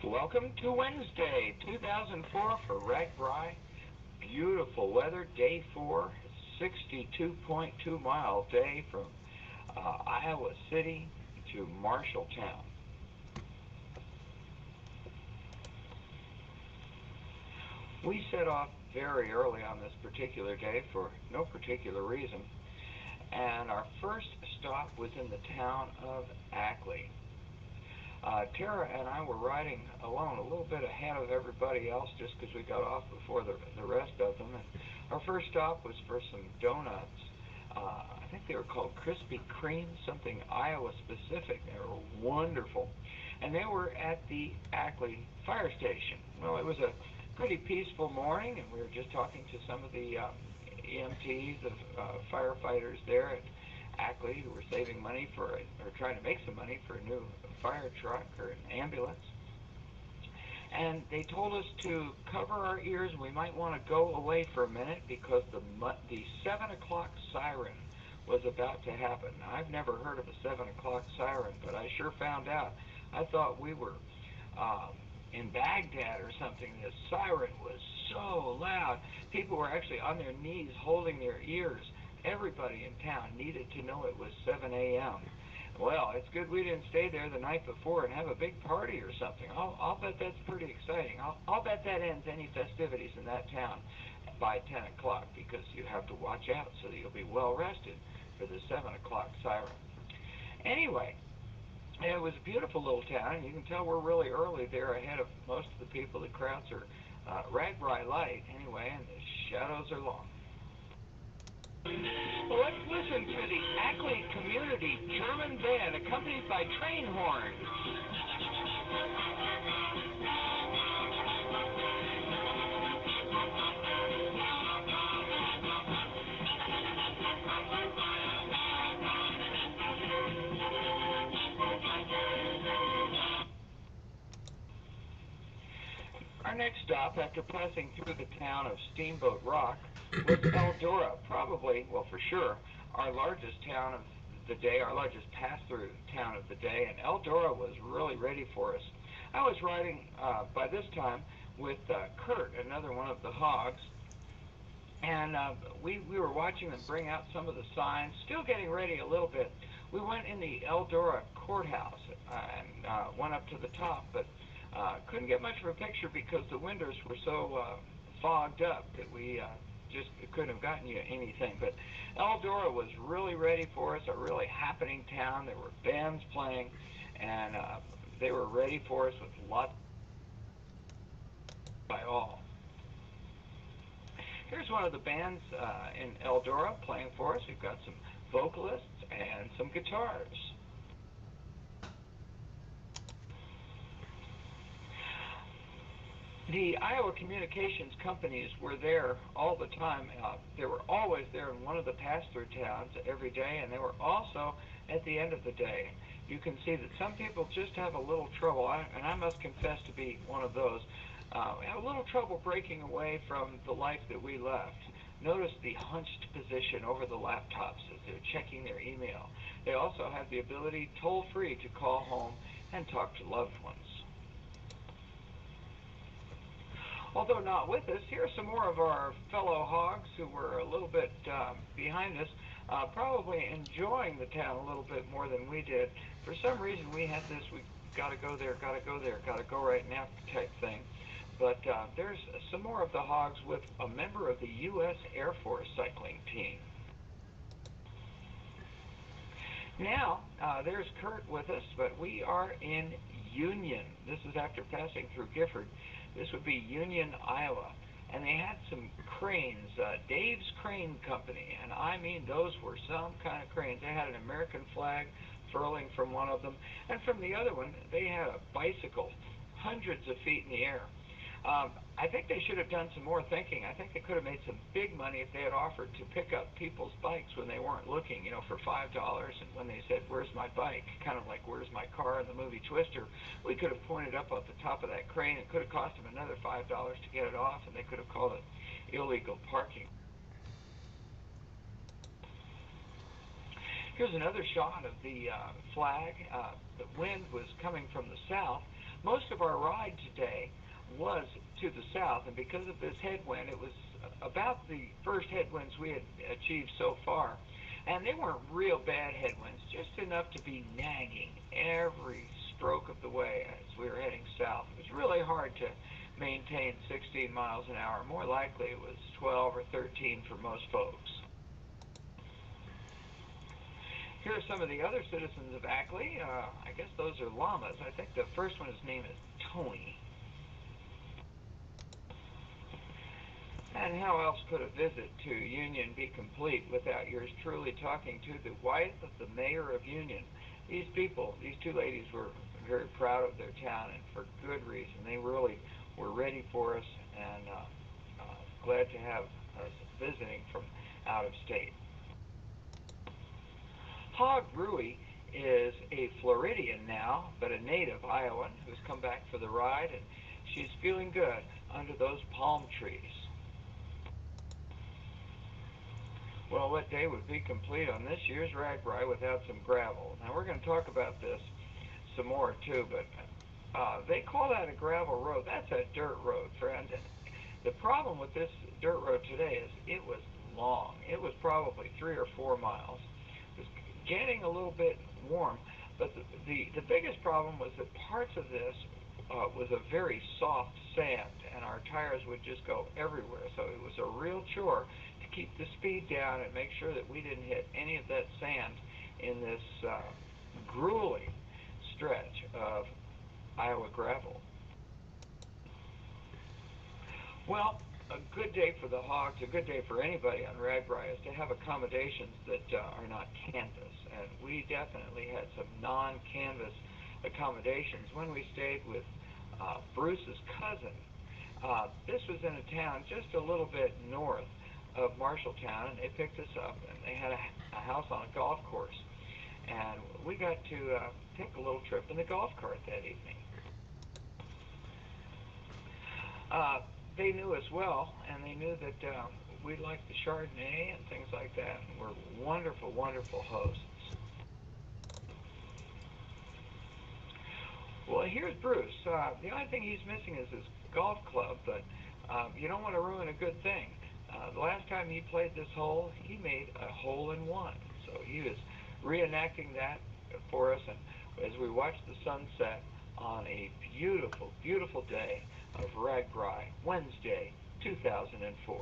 Welcome to Wednesday, 2004 for Ragbri. Beautiful weather, day 4, 62.2 mile day from Iowa City to Marshalltown. We set off very early on this particular day for no particular reason, and our first stop was in the town of Ackley. Tara and I were riding alone a little bit ahead of everybody else just because we got off before the rest of them. And our first stop was for some donuts. I think they were called Krispy Kreme, something Iowa specific. They were wonderful. And they were at the Ackley fire station. Well, it was a pretty peaceful morning, and we were just talking to some of the EMTs, the firefighters there at Ackley, who were saving money or trying to make some money for a new fire truck or an ambulance. And they told us to cover our ears, and we might want to go away for a minute because the 7 o'clock siren was about to happen. Now, I've never heard of a 7 o'clock siren, but I sure found out. I thought we were in Baghdad or something. The siren was so loud. People were actually on their knees holding their ears. Everybody in town needed to know it was 7 a.m. Well, it's good we didn't stay there the night before and have a big party or something. I'll bet that's pretty exciting. I'll bet that ends any festivities in that town by 10 o'clock because you have to watch out so that you'll be well rested for the 7 o'clock siren. Anyway, it was a beautiful little town, and you can tell we're really early there ahead of most of the people. The crowds are Ragbri light anyway, and the shadows are long. Well, let's listen to the Ackley Community German Band accompanied by train horns. Our next stop, after passing through the town of Steamboat Rock, was Eldora, probably, well, for sure, our largest town of the day, our largest pass-through town of the day, and Eldora was really ready for us. I was riding by this time with Kurt, another one of the hogs, and we were watching them bring out some of the signs, still getting ready a little bit. We went in the Eldora courthouse and went up to the top, but couldn't get much of a picture because the windows were so fogged up that we just couldn't have gotten you anything. But Eldora was really ready for us, a really happening town. There were bands playing, and they were ready for us with lots by all. Here's one of the bands in Eldora playing for us. We've got some vocalists and some guitars. The Iowa communications companies were there all the time. They were always there in one of the pass-through towns every day, and they were also at the end of the day. You can see that some people just have a little trouble, and I must confess to be one of those. We have a little trouble breaking away from the life that we left. Notice the hunched position over the laptops as they're checking their email. They also have the ability toll-free to call home and talk to loved ones. Although not with us, here are some more of our fellow hogs who were a little bit behind us, probably enjoying the town a little bit more than we did. For some reason, we had this, we got to go there, got to go there, got to go right now type thing. But there's some more of the hogs with a member of the U.S. Air Force cycling team. Now, there's Kurt with us, but we are in Union. This is after passing through Gifford. This would be Union, Iowa. And they had some cranes, Dave's Crane Company. And I mean, those were some kind of cranes. They had an American flag furling from one of them. And from the other one, they had a bicycle hundreds of feet in the air. I think they should have done some more thinking. I think they could have made some big money if they had offered to pick up people's bikes when they weren't looking, you know, for $5. And when they said, "Where's my bike?" kind of like, "Where's my car?" in the movie Twister, we could have pointed up at the top of that crane. It could have cost them another $5 to get it off, and they could have called it illegal parking. Here's another shot of the flag. The wind was coming from the south. Most of our ride today was to the south, and because of this headwind, it was about the first headwinds we had achieved so far. And they weren't real bad headwinds, just enough to be nagging every stroke of the way as we were heading south. It was really hard to maintain 16 miles an hour. More likely it was 12 or 13 for most folks. Here are some of the other citizens of Ackley. I guess those are llamas. I think the first one, his name is Tony. And how else could a visit to Union be complete without yours truly talking to the wife of the mayor of Union? These people, these two ladies, were very proud of their town, and for good reason. They really were ready for us, and glad to have us visiting from out of state. Hog Rui is a Floridian now, but a native Iowan who's come back for the ride, and she's feeling good under those palm trees. Well, what day would be complete on this year's RAGBRAI without some gravel? Now, we're going to talk about this some more, too, but they call that a gravel road. That's a dirt road, friend. And the problem with this dirt road today is it was long. It was probably 3 or 4 miles. It was getting a little bit warm, but the biggest problem was that parts of this was a very soft sand, and our tires would just go everywhere. So it was a real chore to keep the speed down and make sure that we didn't hit any of that sand in this grueling stretch of Iowa gravel. Well, a good day for the hogs, a good day for anybody on RAGBRAI is to have accommodations that are not canvas, and we definitely had some non-canvas accommodations when we stayed with Bruce's cousin. This was in a town just a little bit north of Marshalltown, and they picked us up, and they had a house on a golf course, and we got to take a little trip in the golf cart that evening. They knew us well, and they knew that we liked the Chardonnay and things like that, and we're wonderful, wonderful hosts. Well, here's Bruce. The only thing he's missing is his golf club, but you don't want to ruin a good thing. The last time he played this hole, he made a hole-in-one. So he was reenacting that for us, and as we watched the sunset on a beautiful, beautiful day of RAGBRAI, Wednesday, 2004.